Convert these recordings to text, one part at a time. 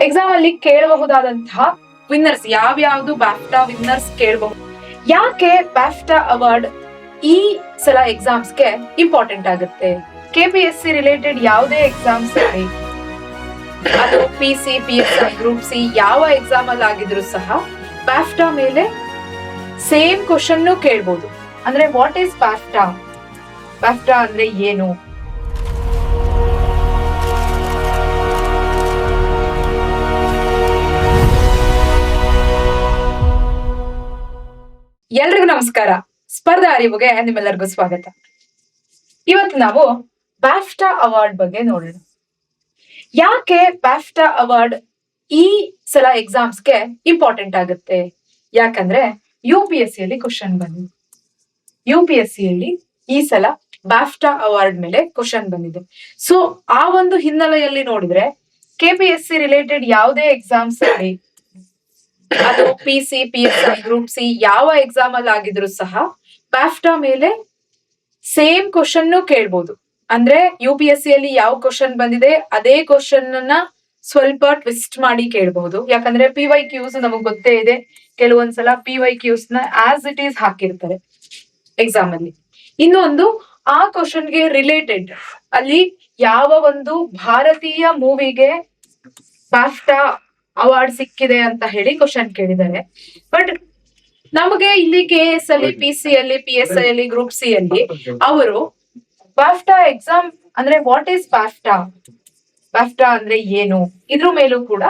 Exam ಅಲ್ಲಿ ಕೇಳಬಹುದಾದಂತಹ winners ಯಾವ್ಯಾವ್ದು ಬ್ಯಾಫ್ಟಾ winners ಕೇಳಬಹುದು. ಯಾಕೆ ಬ್ಯಾಫ್ಟಾ ಅವಾರ್ಡ್ ಈ ಸಲ ಎಕ್ಸಾಮ್ಸ್ಗೆ ಇಂಪಾರ್ಟೆಂಟ್ ಆಗುತ್ತೆ? ಕೆಪಿಎಸ್ಸಿ ರಿಲೇಟೆಡ್ ಯಾವುದೇ ಎಕ್ಸಾಮ್ಸ್ ಇರಲಿ, ಅದು ಪಿಸಿ, PSI, ಗ್ರೂಪ್ ಸಿ ಯಾವ ಎಕ್ಸಾಮ್ ಅಲ್ಲಿ ಆಗಿದ್ರು ಸಹ ಬ್ಯಾಫ್ಟಾ ಮೇಲೆ ಸೇಮ್ ಕ್ವಶನ್ ಕೇಳ್ಬೋದು. ಅಂದ್ರೆ ವಾಟ್ ಈಸ್ ಬ್ಯಾಫ್ಟಾ, ಬ್ಯಾಫ್ಟಾ ಅಂದ್ರೆ ಏನು? ಎಲ್ರಿಗೂ ನಮಸ್ಕಾರ. ಸ್ಪರ್ಧಾ ಅರಿವುಗೆ ನಿಮ್ಮೆಲ್ಲರಿಗೂ ಸ್ವಾಗತ. ಇವತ್ತು ನಾವು ಬ್ಯಾಫ್ಟಾ ಅವಾರ್ಡ್ ಬಗ್ಗೆ ನೋಡೋಣ. ಯಾಕೆ ಬ್ಯಾಫ್ಟಾ ಅವಾರ್ಡ್ ಈ ಸಲ ಎಕ್ಸಾಮ್ಸ್ಗೆ ಇಂಪಾರ್ಟೆಂಟ್ ಆಗುತ್ತೆ? ಯಾಕಂದ್ರೆ UPSC ಯಲ್ಲಿ ಕ್ವಶನ್ ಬಂದಿದೆ. UPSC ಯಲ್ಲಿ ಈ ಸಲ ಬ್ಯಾಫ್ಟಾ ಅವಾರ್ಡ್ ಮೇಲೆ ಕ್ವಶನ್ ಬಂದಿದೆ. ಸೊ ಆ ಒಂದು ಹಿನ್ನೆಲೆಯಲ್ಲಿ ನೋಡಿದ್ರೆ KPSC ರಿಲೇಟೆಡ್ ಯಾವುದೇ ಎಕ್ಸಾಮ್ಸ್ ಇರಲಿ, ಅದು ಪಿಸಿ, PSI, ಗ್ರೂಪ್ ಸಿ ಯಾವ ಎಕ್ಸಾಮ್ ಅಲ್ಲಿ ಆಗಿದ್ರು ಸಹ ಬ್ಯಾಫ್ಟಾ ಮೇಲೆ ಸೇಮ್ ಕ್ವಶನ್ ಕೇಳ್ಬೋದು. ಅಂದ್ರೆ UPSC ಅಲ್ಲಿ ಯಾವ ಕ್ವಶನ್ ಬಂದಿದೆ ಅದೇ ಕ್ವಶನ್ ಅನ್ನ ಸ್ವಲ್ಪ ಟ್ವಿಸ್ಟ್ ಮಾಡಿ ಕೇಳಬಹುದು. ಯಾಕಂದ್ರೆ PYQs ನಮಗ್ ಗೊತ್ತೇ ಇದೆ, ಕೆಲವೊಂದ್ಸಲ PYQs ನ ಆಸ್ ಇಟ್ ಈಸ್ ಹಾಕಿರ್ತಾರೆ ಎಕ್ಸಾಮ್ ಅಲ್ಲಿ. ಇನ್ನೊಂದು, ಆ ಕ್ವಶನ್ ಗೆ ರಿಲೇಟೆಡ್ ಅಲ್ಲಿ ಯಾವ ಒಂದು ಭಾರತೀಯ ಮೂವಿಗೆ ಬ್ಯಾಫ್ಟಾ ಅವಾರ್ಡ್ ಸಿಕ್ಕಿದೆ ಅಂತ ಹೇಳಿ ಕ್ವಶನ್ ಕೇಳಿದ್ದಾರೆ. ಬಟ್ ನಮಗೆ ಇಲ್ಲಿ KS ಅಲ್ಲಿ, PC ಅಲ್ಲಿ, PSI ಅಲ್ಲಿ, ಗ್ರೂಪ್ ಸಿ ಅಲ್ಲಿ ಅವರು ಬ್ಯಾಫ್ಟಾ ಎಕ್ಸಾಮ್ ಅಂದ್ರೆ ವಾಟ್ ಈಸ್ ಬ್ಯಾಫ್ಟಾ, ಬ್ಯಾಫ್ಟಾ ಅಂದ್ರೆ ಏನು, ಇದ್ರ ಮೇಲೂ ಕೂಡ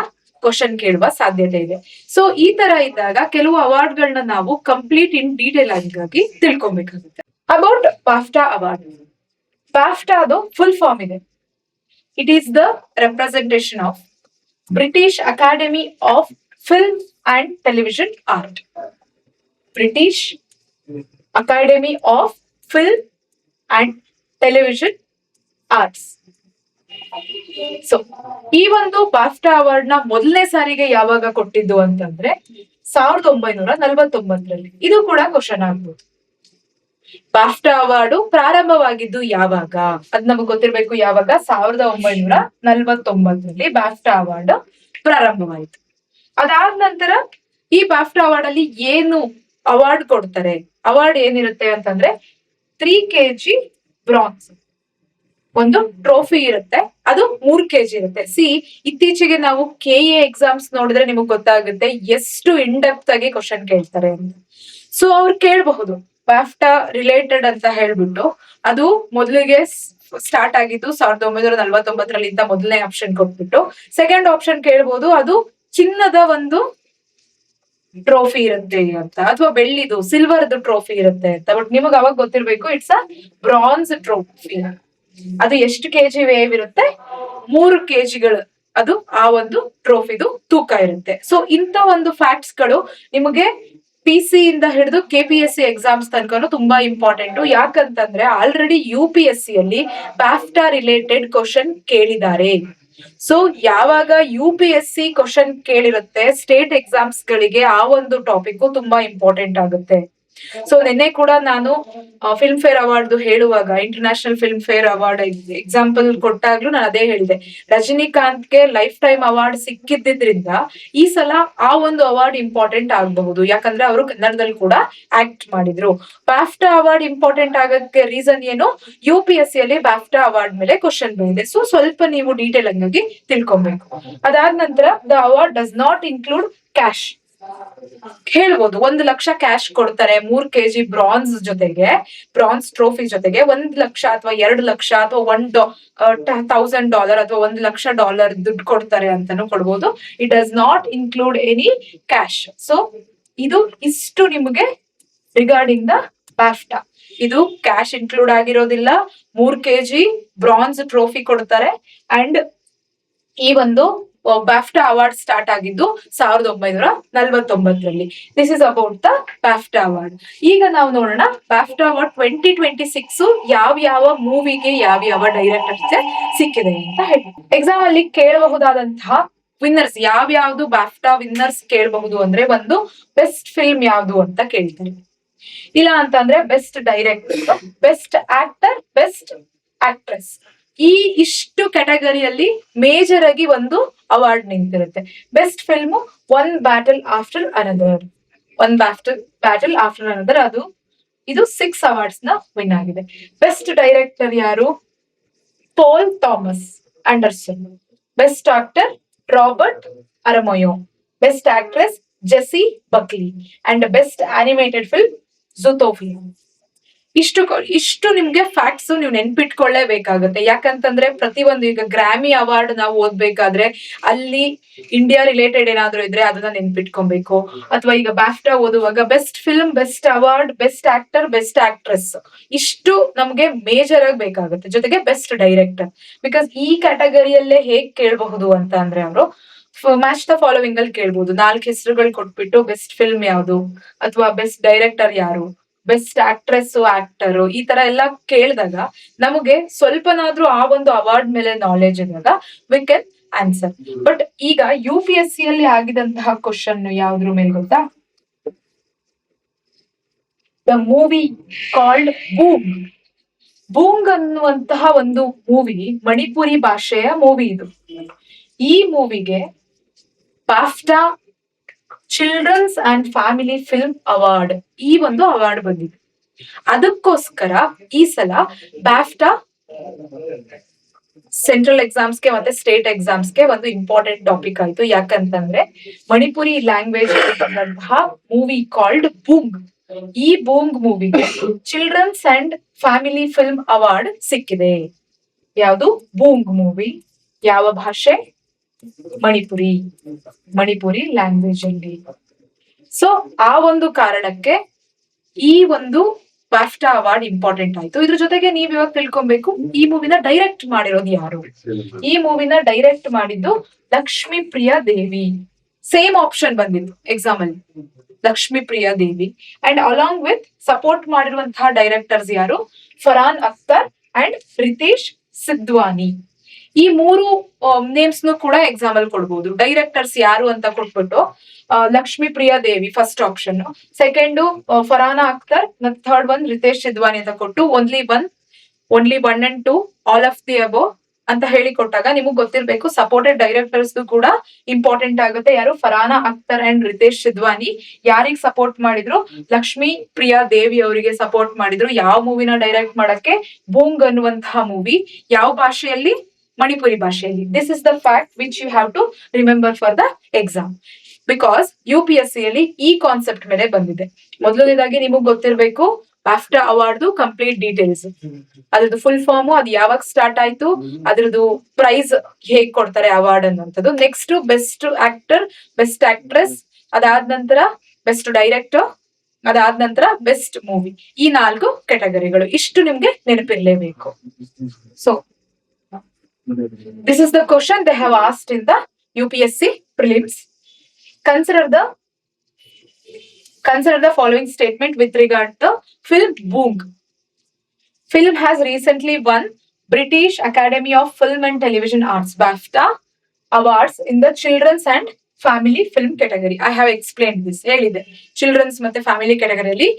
ಕ್ವಶನ್ ಕೇಳುವ ಸಾಧ್ಯತೆ ಇದೆ. ಸೊ ಈ ತರ ಇದ್ದಾಗ ಕೆಲವು ಅವಾರ್ಡ್ ಗಳನ್ನ ನಾವು ಕಂಪ್ಲೀಟ್ ಇನ್ ಡೀಟೇಲ್ ಆಗಿ ತಿಳ್ಕೊಬೇಕಾಗುತ್ತೆ. ಅಬೌಟ್ ಬ್ಯಾಫ್ಟಾ ಅವಾರ್ಡ್, ಬ್ಯಾಫ್ಟಾ ಅದು ಫುಲ್ ಫಾರ್ಮ್ ಇದೆ. It is the representation of British academy of film and television art. British academy of film and television arts. So ಈ ಒಂದು ಬ್ಯಾಫ್ಟಾ ಅವಾರ್ಡ್ ನ ಮೊದಲನೇ ಸಾರಿಗೆ ಯಾವಾಗ ಕೊಟ್ಟಿದ್ದು ಅಂತಂದ್ರೆ 1949ರಲ್ಲಿ. ಇದು ಕೂಡ ಕ್ವಶನ್ ಆಗ್ಬೋದು. ಬ್ಯಾಫ್ಟಾ ಅವಾರ್ಡ್ ಪ್ರಾರಂಭವಾಗಿದ್ದು ಯಾವಾಗ ಅದ್ ನಮಗ್ ಗೊತ್ತಿರ್ಬೇಕು. ಯಾವಾಗ? 1949ರಲ್ಲಿ ಬ್ಯಾಫ್ಟಾ ಅವಾರ್ಡ್ ಪ್ರಾರಂಭವಾಯಿತು. ಅದಾದ ನಂತರ ಈ ಬ್ಯಾಫ್ಟಾ ಅವಾರ್ಡ್ ಅಲ್ಲಿ ಏನು ಅವಾರ್ಡ್ ಕೊಡ್ತಾರೆ? ಅವಾರ್ಡ್ ಏನಿರುತ್ತೆ ಅಂತಂದ್ರೆ 3 kg ಬ್ರಾನ್ಸ್ ಒಂದು ಟ್ರೋಫಿ ಇರುತ್ತೆ, ಅದು 3 kg ಇರುತ್ತೆ. ಇತ್ತೀಚೆಗೆ ನಾವು KA ಎಕ್ಸಾಮ್ಸ್ ನೋಡಿದ್ರೆ ನಿಮಗ್ ಗೊತ್ತಾಗುತ್ತೆ ಎಷ್ಟು ಇನ್ ಡೆಪ್ತ್ ಆಗಿ ಕ್ವಶನ್ ಕೇಳ್ತಾರೆ ಅಂತ. ಸೊ ಅವ್ರು ಕೇಳಬಹುದು ಬ್ಯಾಫ್ಟಾ ರಿಲೇಟೆಡ್ ಅಂತ ಹೇಳ್ಬಿಟ್ಟು. ಅದು ಮೊದಲಿಗೆ ಸ್ಟಾರ್ಟ್ ಆಗಿದ್ದು 1949ರಲ್ಲಿ ಮೊದಲನೇ ಆಪ್ಷನ್ ಕೊಟ್ಬಿಟ್ಟು ಸೆಕೆಂಡ್ ಆಪ್ಷನ್ ಕೇಳ್ಬೋದು, ಅದು ಚಿನ್ನದ ಒಂದು ಟ್ರೋಫಿ ಇರುತ್ತೆ ಅಂತ, ಅಥವಾ ಬೆಳ್ಳಿದು, ಸಿಲ್ವರ್ದು ಟ್ರೋಫಿ ಇರುತ್ತೆ ಅಂತ. ಬಟ್ ನಿಮಗ್ ಅವಾಗ ಗೊತ್ತಿರ್ಬೇಕು ಇಟ್ಸ್ ಅ ಬ್ರಾನ್ಸ್ ಟ್ರೋಫಿ. ಅದು ಎಷ್ಟು KG ವೇವ್ ಇರುತ್ತೆ? 3 kgಗಳು ಅದು ಆ ಒಂದು ಟ್ರೋಫಿದು ತೂಕ ಇರುತ್ತೆ. ಸೊ ಇಂತ ಒಂದು ಫ್ಯಾಕ್ಟ್ಸ್ ಗಳು ನಿಮಗೆ PC ಇಂದ ಹಿಡಿದು KPSC ಎಕ್ಸಾಮ್ಸ್ ತನಕನು ತುಂಬಾ ಇಂಪಾರ್ಟೆಂಟ್. ಯಾಕಂತಂದ್ರೆ ಆಲ್ರೆಡಿ UPSC ಅಲ್ಲಿ ಬ್ಯಾಫ್ಟಾ ರಿಲೇಟೆಡ್ ಕ್ವಶನ್ ಕೇಳಿದ್ದಾರೆ. ಸೊ ಯಾವಾಗ UPSC ಕ್ವಶನ್ ಕೇಳಿರುತ್ತೆ ಸ್ಟೇಟ್ ಎಕ್ಸಾಮ್ಸ್ ಗಳಿಗೆ, ಆ ಒಂದು ಟಾಪಿಕ್ ತುಂಬಾ ಇಂಪಾರ್ಟೆಂಟ್ ಆಗುತ್ತೆ. ಸೊ ನಿನ್ನೆ ಕೂಡ ನಾನು ಫಿಲ್ಮ್ ಫೇರ್ ಅವಾರ್ಡ್ ಹೇಳುವಾಗ, international Filmfare award example ಕೊಟ್ಟಾಗ್ಲೂ ನಾನು ಅದೇ ಹೇಳಿದೆ. ರಜನಿಕಾಂತ್ಗೆ ಲೈಫ್ ಟೈಮ್ ಅವಾರ್ಡ್ ಸಿಕ್ಕಿದ್ರಿಂದ ಈ ಸಲ ಆ ಒಂದು ಅವಾರ್ಡ್ ಇಂಪಾರ್ಟೆಂಟ್ ಆಗಬಹುದು. ಯಾಕಂದ್ರೆ ಅವರು ಕನ್ನಡದಲ್ಲಿ ಕೂಡ ಆಕ್ಟ್ ಮಾಡಿದ್ರು. ಬ್ಯಾಫ್ಟಾ ಅವಾರ್ಡ್ ಇಂಪಾರ್ಟೆಂಟ್ ಆಗಕ್ಕೆ ರೀಸನ್ ಏನು? UPSC ಅಲ್ಲಿ ಬ್ಯಾಫ್ಟಾ ಅವಾರ್ಡ್ ಮೇಲೆ ಕ್ವಶನ್ ಬಂದಿದೆ. ಸೊ ಸ್ವಲ್ಪ ನೀವು ಡೀಟೇಲ್ ಆಗಿ ತಿಳ್ಕೊಬೇಕು. ಅದಾದ ನಂತರ the award does not include cash. ಹೇಳ್ಬೋದು 1 ಲಕ್ಷ ಕ್ಯಾಶ್ ಕೊಡ್ತಾರೆ 3 kg ಬ್ರಾನ್ಸ್ ಜೊತೆಗೆ, ಬ್ರಾನ್ಸ್ ಟ್ರೋಫಿ ಜೊತೆಗೆ 1 ಲಕ್ಷ ಅಥವಾ 2 ಲಕ್ಷ ಅಥವಾ $1,000 ಅಥವಾ $1 ಲಕ್ಷ ದುಡ್ಡು ಕೊಡ್ತಾರೆ ಅಂತಾನು ಕೊಡ್ಬೋದು. It does not include any cash. So ಇದು ಇಷ್ಟು ನಿಮಗೆ ರಿಗಾರ್ಡಿಂಗ್ ದ ಬ್ಯಾಫ್ಟಾ. ಇದು ಕ್ಯಾಶ್ ಇನ್ಕ್ಲೂಡ್ ಆಗಿರೋದಿಲ್ಲ. 3 kg ಬ್ರಾನ್ಸ್ ಟ್ರೋಫಿ ಕೊಡ್ತಾರೆ. ಅಂಡ್ ಈ ಒಂದು ಬ್ಯಾಫ್ಟಾ ಅವಾರ್ಡ್ ಸ್ಟಾರ್ಟ್ ಆಗಿದ್ದು 1949ರಲ್ಲಿ. This is about the BAFTA award. ಈಗ ನಾವು ನೋಡೋಣ ಬ್ಯಾಫ್ಟಾ ಅವಾರ್ಡ್ 2026 ಯಾವ ಮೂವಿಗೆ ಯಾವ ಡೈರೆಕ್ಟರ್ಸ್ಗೆ ಸಿಕ್ಕಿದೆ ಅಂತ ಹೇಳಿ. ಎಕ್ಸಾಮ್ ಅಲ್ಲಿ ಕೇಳಬಹುದಾದಂತಹ ವಿನ್ನರ್ಸ್ ಯಾವ್ಯಾವ್ದು ಬ್ಯಾಫ್ಟಾ ವಿನ್ನರ್ಸ್ ಕೇಳಬಹುದು ಅಂದ್ರೆ, ಒಂದು ಬೆಸ್ಟ್ ಫಿಲ್ಮ್ ಯಾವ್ದು ಅಂತ ಕೇಳ್ತಾರೆ. ಇಲ್ಲ ಅಂತಂದ್ರೆ best director, best actor, best actress. ಈ ಇಷ್ಟು ಕ್ಯಾಟಗರಿಯಲ್ಲಿ ಮೇಜರ್ ಆಗಿ ಒಂದು ಅವಾರ್ಡ್ ನಿಂತಿರುತ್ತೆ. Best film one battle after another, ಅದು ಇದು 6 ಅವಾರ್ಡ್ಸ್ ನ ವಿನ್ ಆಗಿದೆ. ಬೆಸ್ಟ್ ಡೈರೆಕ್ಟರ್ ಯಾರು? Paul Thomas Anderson. Best actor Robert Aramayo. Best actress Jessie Buckley and best animated film Zootopia. ಇಷ್ಟು ನಿಮ್ಗೆ ಫ್ಯಾಕ್ಟ್ಸ್ ನೀವು ನೆನ್ಪಿಟ್ಕೊಳ್ಳೇಬೇಕಾಗುತ್ತೆ. ಯಾಕಂತಂದ್ರೆ ಪ್ರತಿಯೊಂದು, ಈಗ ಗ್ರಾಮಿ ಅವಾರ್ಡ್ ನಾವು ಓದ್ಬೇಕಾದ್ರೆ ಅಲ್ಲಿ ಇಂಡಿಯಾ ರಿಲೇಟೆಡ್ ಏನಾದ್ರು ಇದ್ರೆ ಅದನ್ನ ನೆನ್ಪಿಟ್ಕೊಬೇಕು. ಅಥವಾ ಈಗ ಬ್ಯಾಫ್ಟಾ ಓದುವಾಗ best film, best award, best actor, best actress, ಇಷ್ಟು ನಮ್ಗೆ ಮೇಜರ್ ಆಗಿ ಬೇಕಾಗುತ್ತೆ. ಜೊತೆಗೆ ಬೆಸ್ಟ್ ಡೈರೆಕ್ಟರ್, ಬಿಕಾಸ್ ಈ ಕ್ಯಾಟಗರಿಯಲ್ಲೇ ಹೇಗ್ ಕೇಳಬಹುದು ಅಂತ ಅಂದ್ರೆ ಅವರು ಮ್ಯಾಚ್ ದ ಫಾಲೋವಿಂಗ್ ಅಲ್ಲಿ ಕೇಳ್ಬಹುದು. 4 ಹೆಸರುಗಳು ಕೊಟ್ಬಿಟ್ಟು ಬೆಸ್ಟ್ ಫಿಲ್ಮ್ ಯಾವುದು, ಅಥವಾ ಬೆಸ್ಟ್ ಡೈರೆಕ್ಟರ್ ಯಾರು, ಬೆಸ್ಟ್ ಆಕ್ಟ್ರೆಸ್, ಆಕ್ಟರ್, ಈ ತರ ಎಲ್ಲ ಕೇಳಿದಾಗ ನಮಗೆ ಸ್ವಲ್ಪನಾದ್ರೂ ಆ ಒಂದು ಅವಾರ್ಡ್ ಮೇಲೆ ನಾಲೆಜ್ ಇದ್ದಾಗ ವಿ ಕ್ಯಾನ್ ಆನ್ಸರ್. ಬಟ್ ಈಗ UPSC ಅಲ್ಲಿ ಆಗಿದಂತಹ ಕ್ವಶನ್ ಯಾವ್ದ್ರ ಮೇಲೆ ಗೊತ್ತಾ? The movie called Boong. Boong ಅನ್ನುವಂತಹ ಒಂದು ಮೂವಿ ಮಣಿಪುರಿ ಭಾಷೆಯ ಮೂವಿ ಇದು. ಈ ಮೂವಿಗೆ BAFTA children's and family film award, ಈ ಒಂದು ಅವಾರ್ಡ್ ಬಂದಿದೆ. ಅದಕ್ಕೋಸ್ಕರ ಈ ಸಲ ಬಾಫ್ಟಾ ಸೆಂಟ್ರಲ್ ಎಕ್ಸಾಮ್ಸ್ಗೆ ಮತ್ತೆ ಸ್ಟೇಟ್ ಎಕ್ಸಾಮ್ಸ್ಗೆ ಒಂದು ಇಂಪಾರ್ಟೆಂಟ್ ಟಾಪಿಕ್ ಆಯ್ತು. ಯಾಕಂತಂದ್ರೆ Manipuri language movie called Boong, ಈ ಬೂಂಗ್ ಮೂವಿಗೆ children's and family film award ಸಿಕ್ಕಿದೆ. ಯಾವುದು? ಬೂಂಗ್ ಮೂವಿ. ಯಾವ ಭಾಷೆ? ಮಣಿಪುರಿ ಲ್ಯಾಂಗ್ವೇಜ್ ಅಲ್ಲಿ. ಸೊ ಆ ಒಂದು ಕಾರಣಕ್ಕೆ ಈ ಒಂದು ಬಾಫ್ಟಾ ಅವಾರ್ಡ್ ಇಂಪಾರ್ಟೆಂಟ್ ಆಯ್ತು. ಇದ್ರ ಜೊತೆಗೆ ನೀವ್ ಇವಾಗ ತಿಳ್ಕೊಬೇಕು, ಈ ಮೂವಿನ ಡೈರೆಕ್ಟ್ ಮಾಡಿರೋದು ಯಾರು? ಈ ಮೂವಿನ ಡೈರೆಕ್ಟ್ ಮಾಡಿದ್ದು ಲಕ್ಷ್ಮೀ ಪ್ರಿಯಾ ದೇವಿ. ಸೇಮ್ ಆಪ್ಷನ್ ಬಂದಿತ್ತು ಎಕ್ಸಾಮ್ ಅಲ್ಲಿ, ಲಕ್ಷ್ಮೀ ಪ್ರಿಯಾ ದೇವಿ. ಅಂಡ್ ಅಲಾಂಗ್ ವಿತ್ ಸಪೋರ್ಟ್ ಮಾಡಿರುವಂತಹ ಡೈರೆಕ್ಟರ್ಸ್ ಯಾರು? ಫರಾನ್ ಅಖ್ತರ್ ಅಂಡ್ ರಿತೇಶ್ ಸಿದ್ವಾನಿ. ಈ 3 ನೇಮ್ಸ್ ಕೂಡ ಎಕ್ಸಾಮ್ ಅಲ್ಲಿ ಕೊಡ್ಬೋದು. ಡೈರೆಕ್ಟರ್ಸ್ ಯಾರು ಅಂತ ಕೊಟ್ಬಿಟ್ಟು Lakshmi Priya Devi first option, second Farhan Akhtar, third one Ritesh Sidhwani ಅಂತ ಕೊಟ್ಟು only one and two all of the above ಅಂತ ಹೇಳಿ ಕೊಟ್ಟಾಗ ನಿಮಗ್ ಗೊತ್ತಿರ್ಬೇಕು ಸಪೋರ್ಟೆಡ್ ಡೈರೆಕ್ಟರ್ಸ್ ಕೂಡ ಇಂಪಾರ್ಟೆಂಟ್ ಆಗುತ್ತೆ. ಯಾರು? ಫರಾನಾ ಅಖ್ತರ್ ಅಂಡ್ ರಿತೇಶ್ ಸಿದ್ವಾನಿ ಯಾರಿಗ್ ಸಪೋರ್ಟ್ ಮಾಡಿದ್ರು? ಲಕ್ಷ್ಮೀ ಪ್ರಿಯಾ ದೇವಿ ಅವರಿಗೆ ಸಪೋರ್ಟ್ ಮಾಡಿದ್ರು. ಯಾವ ಮೂವಿನ ಡೈರೆಕ್ಟ್ ಮಾಡಕ್ಕೆ? ಬೂಂಗ್ ಅನ್ನುವಂತಹ ಮೂವಿ. ಯಾವ ಭಾಷೆಯಲ್ಲಿ? ಮಣಿಪುರಿ ಭಾಷೆಯಲ್ಲಿ. This is the fact which you have to remember for the exam, because UPSC ಅಲ್ಲಿ ಈ ಕಾನ್ಸೆಪ್ಟ್ ಮೇಲೆ ಬಂದಿದೆ. ಮೊದಲನೇದಾಗಿ ನಿಮಗ್ ಗೊತ್ತಿರ್ಬೇಕು ಬಾಫ್ಟಾ ಅವಾರ್ಡ್ ಕಂಪ್ಲೀಟ್ ಡೀಟೇಲ್ಸ್, ಅದ್ರದ್ದು ಫುಲ್ ಫಾರ್ಮ್, ಅದು ಯಾವಾಗ ಸ್ಟಾರ್ಟ್ ಆಯ್ತು, ಅದ್ರದ್ದು ಪ್ರೈಸ್ ಹೇಗ್ ಕೊಡ್ತಾರೆ ಅವಾರ್ಡ್ ಅನ್ನುವಂಥದ್ದು. Next best actor, best actress, ಅದಾದ ನಂತರ ಬೆಸ್ಟ್ ಡೈರೆಕ್ಟರ್, ಅದಾದ ನಂತರ ಬೆಸ್ಟ್ ಮೂವಿ. ಈ 4 ಕ್ಯಾಟಗರಿಗಳು. ಇಷ್ಟು ನಿಮ್ಗೆ ನೆನಪಿರ್ಲೇಬೇಕು. So this is the question they have asked in the UPSC prelims. Consider the following statement with regard to film Boong. Film has recently won British Academy of Film and Television Arts BAFTA awards in the children's and family film category. I have explained this. ಹೇಳಿದೆ children's ಮತ್ತೆ family category ಅಲ್ಲಿ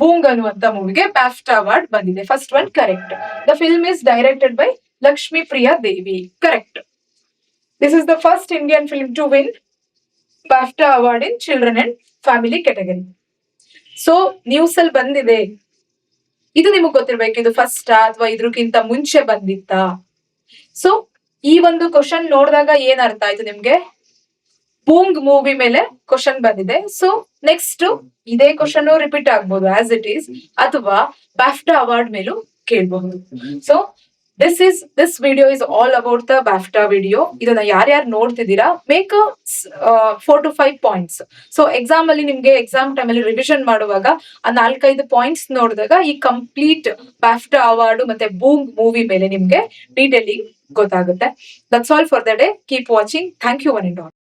Boong ಅನ್ನುವಂತ ಮೂವಿಗೆ BAFTA award ಬಂದಿದೆ. First one correct. The film is directed by Lakshmi Priya Devi. Correct. This is the first Indian film to win BAFTA award in children and family category. So news ಅಲ್ಲಿ ಬಂದಿದೆ, ಇದು ನಿಮಗ್ ಗೊತ್ತಿರ್ಬೇಕು. ಇದು first ಅಥವಾ ಇದ್ರಕ್ಕಿಂತ ಮುಂಚೆ ಬಂದಿತ್ತಾ? So ಈ ಒಂದು ಕ್ವಶನ್ ನೋಡಿದಾಗ ಏನ್ ಅರ್ಥ ಆಯ್ತು ನಿಮ್ಗೆ? ಬೂಂಗ್ ಮೂವಿ ಮೇಲೆ ಕ್ವಶನ್ ಬಂದಿದೆ. ಸೊ ನೆಕ್ಸ್ಟ್ ಇದೇ ಕ್ವಶನ್ ರಿಪೀಟ್ ಆಗ್ಬೋದು ಆಸ್ ಇಟ್ ಈಸ್, ಅಥವಾ BAFTA ಅವಾರ್ಡ್ ಮೇಲೂ ಕೇಳಬಹುದು. So this video is all about the BAFTA video. ಇದನ್ನ ಯಾರ್ಯಾರು ನೋಡ್ತಿದ್ದೀರಾ, make 4 to 5 points. So exam ಅಲ್ಲಿ ನಿಮ್ಗೆ ಎಕ್ಸಾಮ್ ಟೈಮ್ ಅಲ್ಲಿ ರಿವಿಷನ್ ಮಾಡುವಾಗ ಆ 4-5 ಪಾಯಿಂಟ್ಸ್ ನೋಡಿದಾಗ ಈ ಕಂಪ್ಲೀಟ್ BAFTA ಅವಾರ್ಡ್ ಮತ್ತೆ ಬೂಂಗ್ ಮೂವಿ ಮೇಲೆ ನಿಮ್ಗೆ ಡೀಟೇಲಿಂಗ್ ಗೊತ್ತಾಗುತ್ತೆ. That's all for the day. Keep watching. Thank you one and all.